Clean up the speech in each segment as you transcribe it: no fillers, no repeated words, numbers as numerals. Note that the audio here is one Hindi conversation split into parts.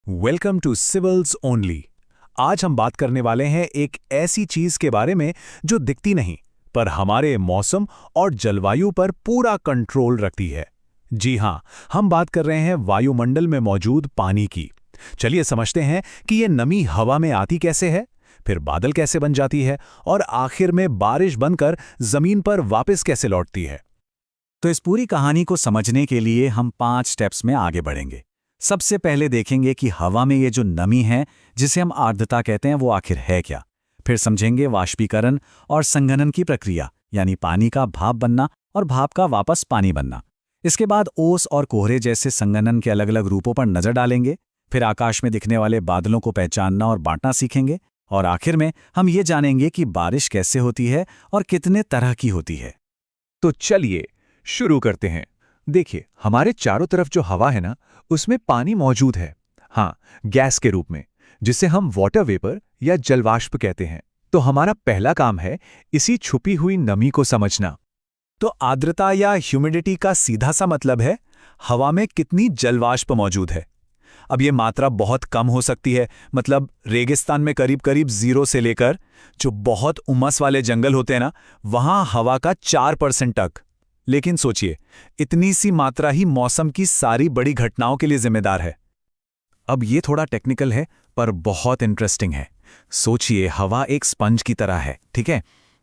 Welcome to civils only. आज हम बात करने वाले हैं एक ऐसी चीज के बारे में जो दिखती नहीं पर हमारे मौसम और जलवायु पर पूरा कंट्रोल रखती है। जी हां, हम बात कर रहे हैं वायुमंडल में मौजूद पानी की। चलिए समझते हैं कि ये नमी हवा में आती कैसे है, फिर बादल कैसे बन जाती है और आखिर में बारिश बनकर जमीन पर वापस कैसे लौटती है। तो इस पूरी कहानी को समझने के लिए हम 5 स्टेप्स में आगे बढ़ेंगे। सबसे पहले देखेंगे कि हवा में ये जो नमी है, जिसे हम आर्द्रता कहते हैं, वो आखिर है क्या। फिर समझेंगे वाष्पीकरण और संघनन की प्रक्रिया, यानी पानी का भाप बनना और भाप का वापस पानी बनना। इसके बाद ओस और कोहरे जैसे संघनन के अलग अलग रूपों पर नजर डालेंगे। फिर आकाश में दिखने वाले बादलों को पहचानना और बांटना सीखेंगे। और आखिर में हम ये जानेंगे कि बारिश कैसे होती है और कितने तरह की होती है। तो चलिए शुरू करते हैं। देखिए, हमारे चारों तरफ जो हवा है ना, उसमें पानी मौजूद है। हाँ, गैस के रूप में, जिसे हम वाटर वेपर या जलवाष्प कहते हैं। तो हमारा पहला काम है इसी छुपी हुई नमी को समझना। तो आर्द्रता या ह्यूमिडिटी का सीधा सा मतलब है हवा में कितनी जलवाष्प मौजूद है। अब ये मात्रा बहुत कम हो सकती है, मतलब रेगिस्तान में करीब करीब 0 से लेकर जो बहुत उमस वाले जंगल होते हैं ना, वहां हवा का 4% तक। लेकिन सोचिए, इतनी सी मात्रा ही मौसम की सारी बड़ी घटनाओं के लिए जिम्मेदार है। अब ये थोड़ा टेक्निकल है पर बहुत इंटरेस्टिंग है। सोचिए, हवा एक स्पंज की तरह है, ठीक है।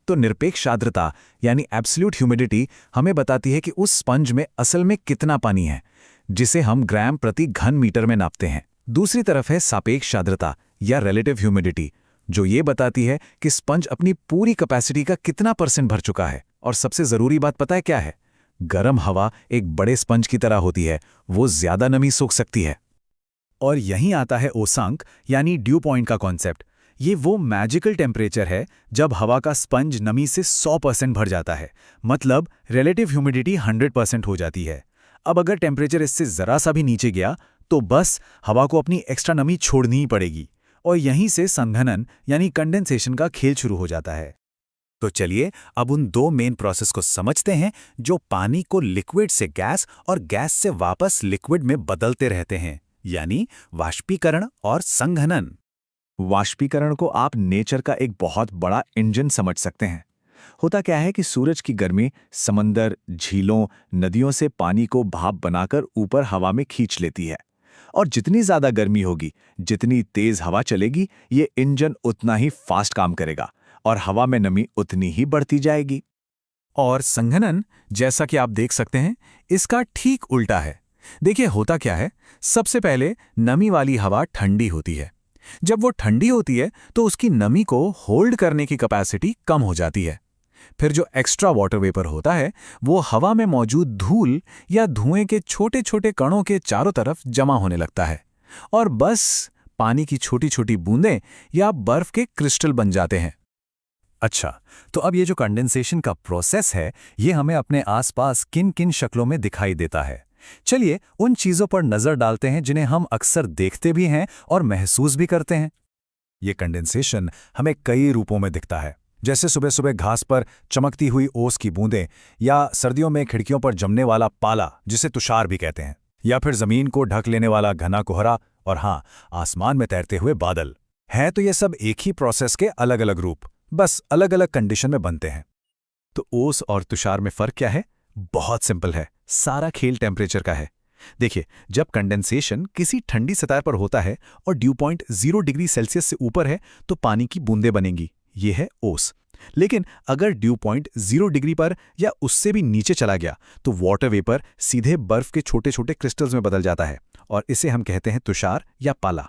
तो निरपेक्ष आर्द्रता यानी एब्सोल्यूट ह्यूमिडिटी हमें बताती है कि उस स्पंज में असल में कितना पानी है, जिसे हम ग्राम प्रति घन मीटर में नापते हैं। दूसरी तरफ है सापेक्ष आर्द्रता या रिलेटिव ह्यूमिडिटी, जो ये बताती है कि स्पंज अपनी पूरी कैपेसिटी का कितना % भर चुका है। और सबसे जरूरी बात पता है क्या है? गर्म हवा एक बड़े स्पंज की तरह होती है, वो ज्यादा नमी सोख सकती है। और यहीं आता है ओसांक यानी ड्यू पॉइंट का कॉन्सेप्ट। ये वो मैजिकल टेम्परेचर है जब हवा का स्पंज नमी से 100% भर जाता है, मतलब रिलेटिव ह्यूमिडिटी 100% हो जाती है। अब अगर टेम्परेचर इससे जरा सा भी नीचे गया तो बस हवा को अपनी एक्स्ट्रा नमी छोड़नी ही पड़ेगी, और यहीं से संघनन यानी कंडेंसेशन का खेल शुरू हो जाता है। तो चलिए अब उन 2 मेन प्रोसेस को समझते हैं जो पानी को लिक्विड से गैस और गैस से वापस लिक्विड में बदलते रहते हैं, यानी वाष्पीकरण और संघनन। वाष्पीकरण को आप नेचर का एक बहुत बड़ा इंजन समझ सकते हैं। होता क्या है कि सूरज की गर्मी समंदर, झीलों, नदियों से पानी को भाप बनाकर ऊपर हवा में खींच लेती है। और जितनी ज्यादा गर्मी होगी, जितनी तेज हवा चलेगी, ये इंजन उतना ही फास्ट काम करेगा और हवा में नमी उतनी ही बढ़ती जाएगी। और संघनन, जैसा कि आप देख सकते हैं, इसका ठीक उल्टा है। देखिए होता क्या है, सबसे पहले नमी वाली हवा ठंडी होती है। जब वो ठंडी होती है तो उसकी नमी को होल्ड करने की कैपेसिटी कम हो जाती है। फिर जो एक्स्ट्रा वाटर वेपर होता है, वो हवा में मौजूद धूल या धुएं के छोटे छोटे कणों के चारों तरफ जमा होने लगता है और बस पानी की छोटी छोटी बूंदें या बर्फ के क्रिस्टल बन जाते हैं। अच्छा, तो अब ये जो कंडेंसेशन का प्रोसेस है, ये हमें अपने आसपास किन किन शक्लों में दिखाई देता है। चलिए उन चीजों पर नजर डालते हैं जिन्हें हम अक्सर देखते भी हैं और महसूस भी करते हैं। ये कंडेंसेशन हमें कई रूपों में दिखता है, जैसे सुबह सुबह घास पर चमकती हुई ओस की बूंदें, या सर्दियों में खिड़कियों पर जमने वाला पाला जिसे तुषार भी कहते हैं, या फिर जमीन को ढक लेने वाला घना कोहरा, और हाँ, आसमान में तैरते हुए बादल। हैं तो ये सब एक ही प्रोसेस के अलग अलग रूप, बस अलग अलग कंडीशन में बनते हैं। तो ओस और तुषार में फर्क क्या है? बहुत सिंपल है, सारा खेल टेम्परेचर का है। देखिए, जब कंडेंसेशन किसी ठंडी सतह पर होता है और ड्यू पॉइंट 0 डिग्री सेल्सियस से ऊपर है तो पानी की बूंदें बनेंगी, ये है ओस। लेकिन अगर ड्यू पॉइंट 0 डिग्री पर या उससे भी नीचे चला गया तो वाटर वेपर सीधे बर्फ के छोटे छोटे क्रिस्टल्स में बदल जाता है, और इसे हम कहते हैं तुषार या पाला।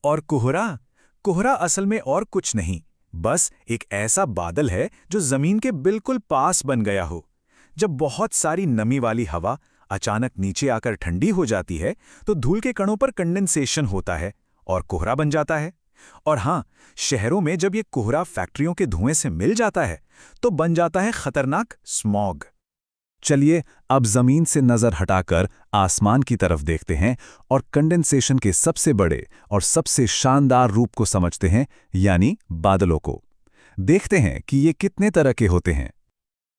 और कोहरा, कोहरा असल में और कुछ नहीं, बस एक ऐसा बादल है जो जमीन के बिल्कुल पास बन गया हो। जब बहुत सारी नमी वाली हवा अचानक नीचे आकर ठंडी हो जाती है तो धूल के कणों पर कंडेंसेशन होता है और कोहरा बन जाता है। और हाँ, शहरों में जब ये कोहरा फैक्ट्रियों के धुएं से मिल जाता है तो बन जाता है खतरनाक स्मॉग। चलिए अब जमीन से नजर हटाकर आसमान की तरफ देखते हैं और कंडेंसेशन के सबसे बड़े और सबसे शानदार रूप को समझते हैं, यानी बादलों को। देखते हैं कि ये कितने तरह के होते हैं।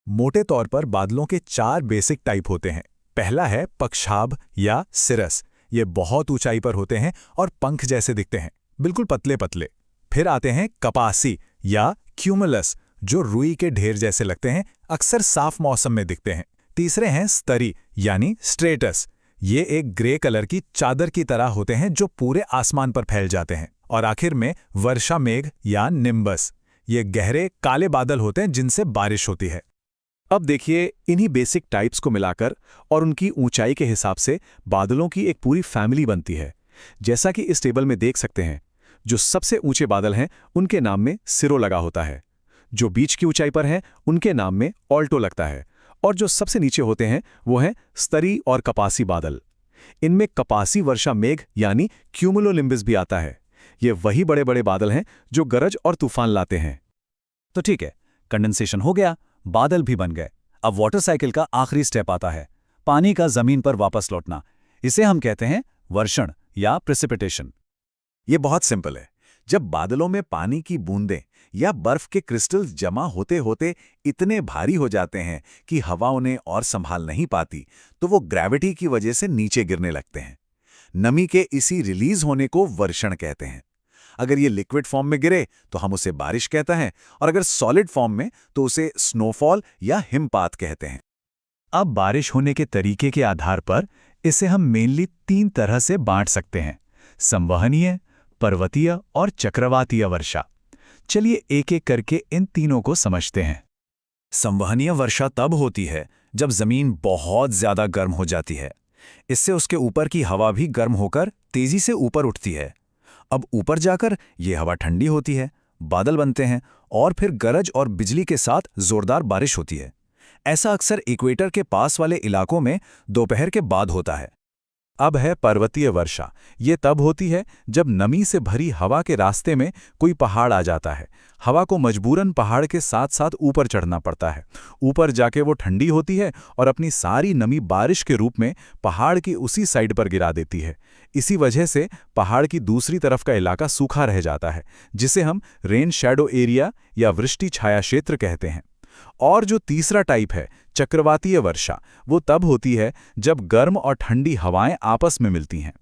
मोटे तौर पर बादलों के 4 बेसिक टाइप होते हैं। पहला है पक्षाभ या सिरस, ये बहुत ऊंचाई पर होते हैं और पंख जैसे दिखते हैं, बिल्कुल पतले पतले। फिर आते हैं कपासी या क्यूमुलस, जो रुई के ढेर जैसे लगते हैं, अक्सर साफ मौसम में दिखते हैं। तीसरे हैं स्तरी यानी स्ट्रेटस। ये एक ग्रे कलर की चादर की तरह होते हैं जो पूरे आसमान पर फैल जाते हैं। और आखिर में वर्षा मेघ या निम्बस। ये गहरे काले बादल होते हैं जिनसे बारिश होती है। अब देखिए, इन्हीं बेसिक टाइप्स को मिलाकर और उनकी ऊंचाई के हिसाब से बादलों की एक पूरी फैमिली बनती है। जैसा कि इस टेबल में देख सकते हैं, जो सबसे ऊंचे बादल हैं उनके नाम में सिरो लगा होता है, जो बीच की ऊंचाई पर हैं उनके नाम में ऑल्टो लगता है, और जो सबसे नीचे होते हैं वो हैं स्तरी और कपासी बादल। इनमें कपासी वर्षा मेघ यानी क्यूमुलोनिम्बस भी आता है। ये वही बड़े बड़े बादल हैं जो गरज और तूफान लाते हैं। तो ठीक है, कंडेंसेशन हो गया, बादल भी बन गए। अब वाटर साइकिल का आखिरी स्टेप आता है, पानी का जमीन पर वापस लौटना। इसे हम कहते हैं वर्षण या प्रेसिपिटेशन। ये बहुत सिंपल है। जब बादलों में पानी की बूंदें या बर्फ के क्रिस्टल्स जमा होते होते इतने भारी हो जाते हैं कि हवा उन्हें और संभाल नहीं पाती, तो वो ग्रेविटी की वजह से नीचे गिरने लगते हैं। नमी के इसी रिलीज होने को वर्षण कहते हैं। अगर ये लिक्विड फॉर्म में गिरे तो हम उसे बारिश कहते हैं, और अगर सॉलिड फॉर्म में तो उसे स्नोफॉल या हिमपात कहते हैं। अब बारिश होने के तरीके के आधार पर इसे हम मेनली 3 तरह से बांट सकते हैं: संवहनीय, पर्वतीय और चक्रवातीय वर्षा। चलिए एक एक करके इन तीनों को समझते हैं। संवहनीय वर्षा तब होती है जब जमीन बहुत ज्यादा गर्म हो जाती है। इससे उसके ऊपर की हवा भी गर्म होकर तेजी से ऊपर उठती है। अब ऊपर जाकर ये हवा ठंडी होती है, बादल बनते हैं और फिर गरज और बिजली के साथ जोरदार बारिश होती है। ऐसा अक्सर इक्वेटर के पास वाले इलाकों में दोपहर के बाद होता है। अब है पर्वतीय वर्षा। ये तब होती है जब नमी से भरी हवा के रास्ते में कोई पहाड़ आ जाता है। हवा को मजबूरन पहाड़ के साथ साथ ऊपर चढ़ना पड़ता है। ऊपर जाके वो ठंडी होती है और अपनी सारी नमी बारिश के रूप में पहाड़ की उसी साइड पर गिरा देती है। इसी वजह से पहाड़ की दूसरी तरफ का इलाका सूखा रह जाता है, जिसे हम रेन शैडो एरिया या वृष्टि छाया क्षेत्र कहते हैं। और जो तीसरा टाइप है चक्रवातीय वर्षा, वो तब होती है जब गर्म और ठंडी हवाएं आपस में मिलती हैं।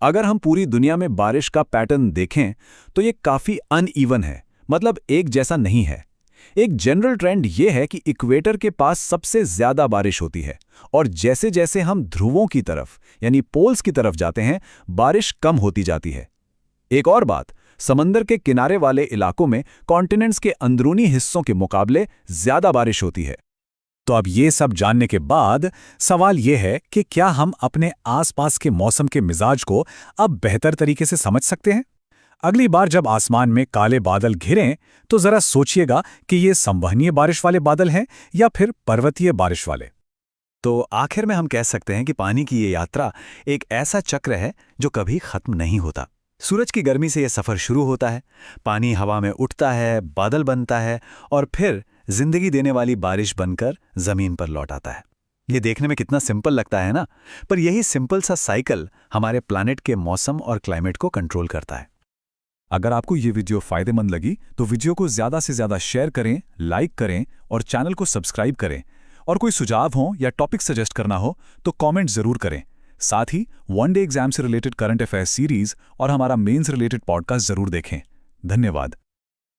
अगर हम पूरी दुनिया में बारिश का पैटर्न देखें तो ये काफी अनइवन है, मतलब एक जैसा नहीं है। एक जनरल ट्रेंड ये है कि इक्वेटर के पास सबसे ज्यादा बारिश होती है, और जैसे जैसे हम ध्रुवों की तरफ यानी पोल्स की तरफ जाते हैं, बारिश कम होती जाती है। एक और बात, समंदर के किनारे वाले इलाकों में कॉन्टिनेंट्स के अंदरूनी हिस्सों के मुकाबले ज्यादा बारिश होती है। तो अब ये सब जानने के बाद सवाल ये है कि क्या हम अपने आसपास के मौसम के मिजाज को अब बेहतर तरीके से समझ सकते हैं? अगली बार जब आसमान में काले बादल घिरें तो जरा सोचिएगा कि ये संवहनीय बारिश वाले बादल हैं या फिर पर्वतीय बारिश वाले। तो आखिर में हम कह सकते हैं कि पानी की ये यात्रा एक ऐसा चक्र है जो कभी खत्म नहीं होता। सूरज की गर्मी से यह सफ़र शुरू होता है, पानी हवा में उठता है, बादल बनता है और फिर जिंदगी देने वाली बारिश बनकर ज़मीन पर लौट आता है। ये देखने में कितना सिंपल लगता है ना, पर यही सिंपल सा साइकिल हमारे प्लैनेट के मौसम और क्लाइमेट को कंट्रोल करता है। अगर आपको ये वीडियो फायदेमंद लगी तो वीडियो को ज़्यादा से ज़्यादा शेयर करें, लाइक करें और चैनल को सब्सक्राइब करें। और कोई सुझाव हो या टॉपिक सजेस्ट करना हो तो कमेंट ज़रूर करें। साथ ही वन डे एग्जाम से रिलेटेड करंट अफेयर्स सीरीज और हमारा मेंस रिलेटेड पॉडकास्ट जरूर देखें। धन्यवाद।